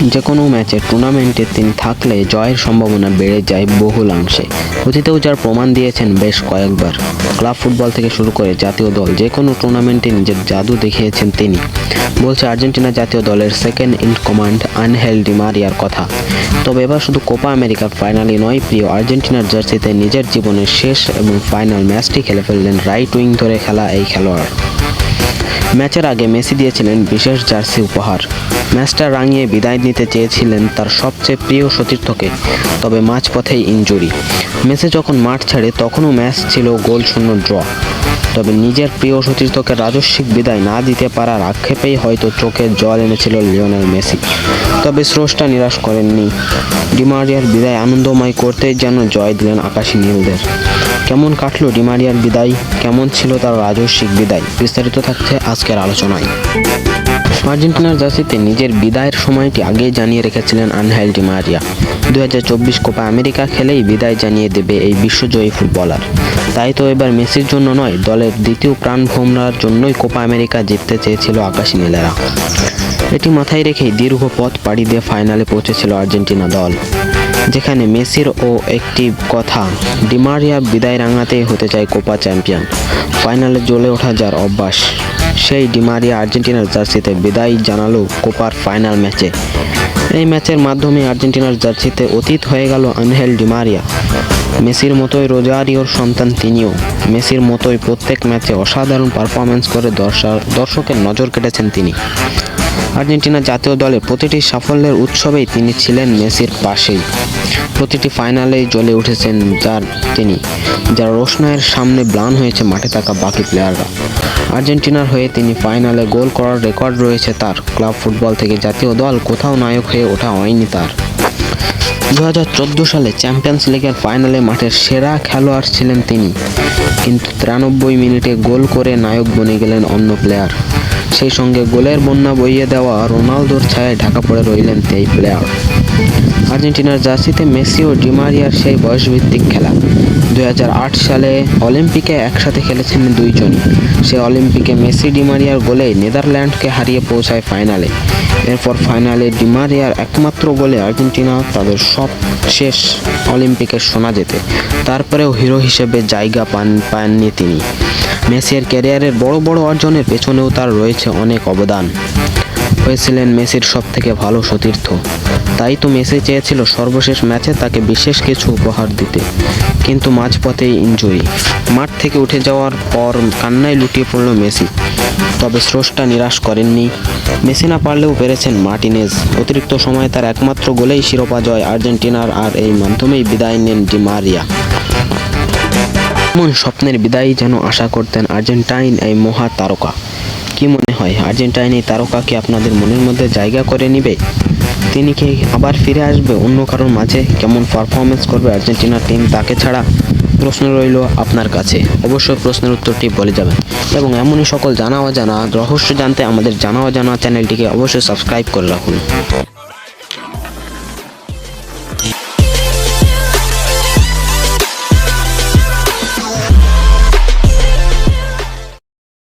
যে কোনো ম্যাচে টুর্নামেন্টে তিনি থাকলে জয়ের সম্ভাবনা বেড়ে যায় বহুলাংশে। অতীতেও যার প্রমাণ দিয়েছেন বেশ কয়েকবার। ক্লাব ফুটবল থেকে শুরু করে জাতীয় দল যে কোনো টুর্নামেন্টে নিজের জাদু দেখিয়েছেন তিনি। বলছে আর্জেন্টিনা জাতীয় দলের second in command Angel Di মারিয়ার কথা। তবে এবার শুধু কোপা আমেরিকার ফাইনালই নয়, প্রিয় আর্জেন্টিনার জার্সিতে নিজের জীবনের শেষ এবং ফাইনাল ম্যাচটি খেলে ফেললেন রাইট উইং ধরে খেলা এই খেলোয়াড়। ম্যাচের আগে মেসি দিয়েছিলেন বিশেষ জার্সি উপহার। ম্যাচটা রাঙিয়ে বিদায় নিতে চেয়েছিলেন তার সবচেয়ে প্রিয় সতীর্থকে, তবে মাঝপথেই ইনজুরি। মেসি যখন মাঠ ছাড়ে তখনও ম্যাচ ছিল গোলশূন্য ড্র। তবে নিজের প্রিয় সতীর্থকে রাজস্বিক বিদায় না দিতে পারার আক্ষেপেই হয়তো চোখে জল এনেছিল লিওনেল মেসি। তবে স্রষ্টা নিরাশ করেননি। ডি মারিয়ার বিদায় আনন্দময় করতেই যেন জয় দিলেন আকাশী নীলদের। কেমন কাটলো ডি মারিয়ার বিদায়, কেমন ছিল তার রাজস্বিক বিদায়, বিস্তারিত থাকছে আজকের আলোচনায়। আর্জেন্টিনার জার্সিতে নিজের বিদায়ের সময়টি আগেই জানিয়ে রেখেছিলেন Angel Di Maria. 2024 Copa America খেলেই বিদায় জানিয়ে দেবে এই বিশ্বজয়ী ফুটবলার। তাই তো এবার মেসির জন্য নয়, দলের দ্বিতীয় প্রাণভোমরার জন্যই কোপা আমেরিকা জিততে চেয়েছিল আকাশী নীলেরা। এটি মাথায় রেখেই দীর্ঘ পথ পাড়ি দিয়ে ফাইনালে পৌঁছেছিল আর্জেন্টিনা দল, যেখানে মেসির ও একটি কথা, ডি মারিয়া বিদায় রাঙাতেই হতে চায় কোপা চ্যাম্পিয়ন। ফাইনালে জ্বলে ওঠা যার অভ্যাস, সেই ডি মারিয়া আর্জেন্টিনার জার্সিতে বিদায় জানালো কোপার ফাইনাল ম্যাচে। এই ম্যাচের মাধ্যমে আর্জেন্টিনার জার্সিতে অতীত হয়ে গেল আনহেল ডি মারিয়া। মেসির মতোই রোজারিওর সন্তান তিনিও। মেসির মতোই প্রত্যেক ম্যাচে অসাধারণ পারফরম্যান্স করে দর্শকের নজর কেটেছেন তিনি। আর্জেন্টিনা জাতীয় দলের প্রতিটি সাফল্যের উৎসবেই তিনি ছিলেন মেসির পাশেই। প্রতিটি ফাইনালেই জ্বলে উঠেছেন যার রোশনাইয়ের সামনে ম্লান হয়েছে মাঠে থাকা বাকি প্লেয়াররা। আর্জেন্টিনার হয়ে তিনি ফাইনালে গোল করার রেকর্ড রয়েছে তার। ক্লাব ফুটবল থেকে জাতীয় দল কোথাও নায়ক হয়ে ওঠা হয়নি তার। 2014 সালে চ্যাম্পিয়ন্স লিগের ফাইনালে মাঠের সেরা খেলোয়াড় ছিলেন তিনি, কিন্তু 93 মিনিটে গোল করে নায়ক বনে গেলেন অন্য প্লেয়ার। সেই সঙ্গে গোলের বন্যা বইয়ে দেওয়া রোনালদোর ছায়ায় ঢাকা পড়ে রইলেন এই প্লেয়ার। আর্জেন্টিনার জার্সিতে মেসি ও ডি মারিয়ার সেই বয়সভিত্তিক খেলা। 2008 সালে অলিম্পিকে একসাথে খেলেছেন দুইজনই। সে অলিম্পিকে মেসি ডি মারিয়ার গোলে নেদারল্যান্ডকে হারিয়ে পৌঁছায় ফাইনালে। এরপর ফাইনালে ডি মারিয়ার একমাত্র গোলে আর্জেন্টিনা তাদের সবশেষ অলিম্পিকের সোনা জেতে। তারপরেও হিরো হিসেবে জায়গা পাননি তিনি। মেসির ক্যারিয়ারের বড় বড় অর্জনের পেছনেও তার রয়েছে অনেক অবদান। হয়েছিলেন মেসির সবথেকে ভালো সতীর্থ। তাই তো মেসি চেয়েছিল সর্বশেষ ম্যাচে তাকে বিশেষ কিছু উপহার দিতে, কিন্তু মাঝপথেই ইনজুরি। মাঠ থেকে উঠে যাওয়ার পর কান্নায় লুটিয়ে পড়ল মেসি। তবে স্রষ্টা নিরাশ করেননি। মেসি না পারলেও পেরেছেন মার্টিনেজ। অতিরিক্ত সময়ে তার একমাত্র গোলেই শিরোপা জয় আর্জেন্টিনার, আর এই মাধ্যমেই বিদায় নেন ডি মারিয়া। এমন স্বপ্নের বিদায় যেন আশা করতেন আর্জেন্টাইন এই মহা তারকা। কি মনে হয়, আর্জেন্টাইন এই তারকা কি আপনাদের মনের মধ্যে জায়গা করে নেবে? তিনি কি আবার ফিরে আসবে অন্য কারোর মাঝে? কেমন পারফরমেন্স করবে আর্জেন্টিনার টিম তাকে ছাড়া? প্রশ্ন রইল আপনার কাছে। অবশ্যই প্রশ্নের উত্তরটি বলে যাবেন, এবং এমনই সকল জানা অজানা রহস্য জানতে আমাদের জানা অজানা চ্যানেলটিকে অবশ্যই সাবস্ক্রাইব করে রাখুন।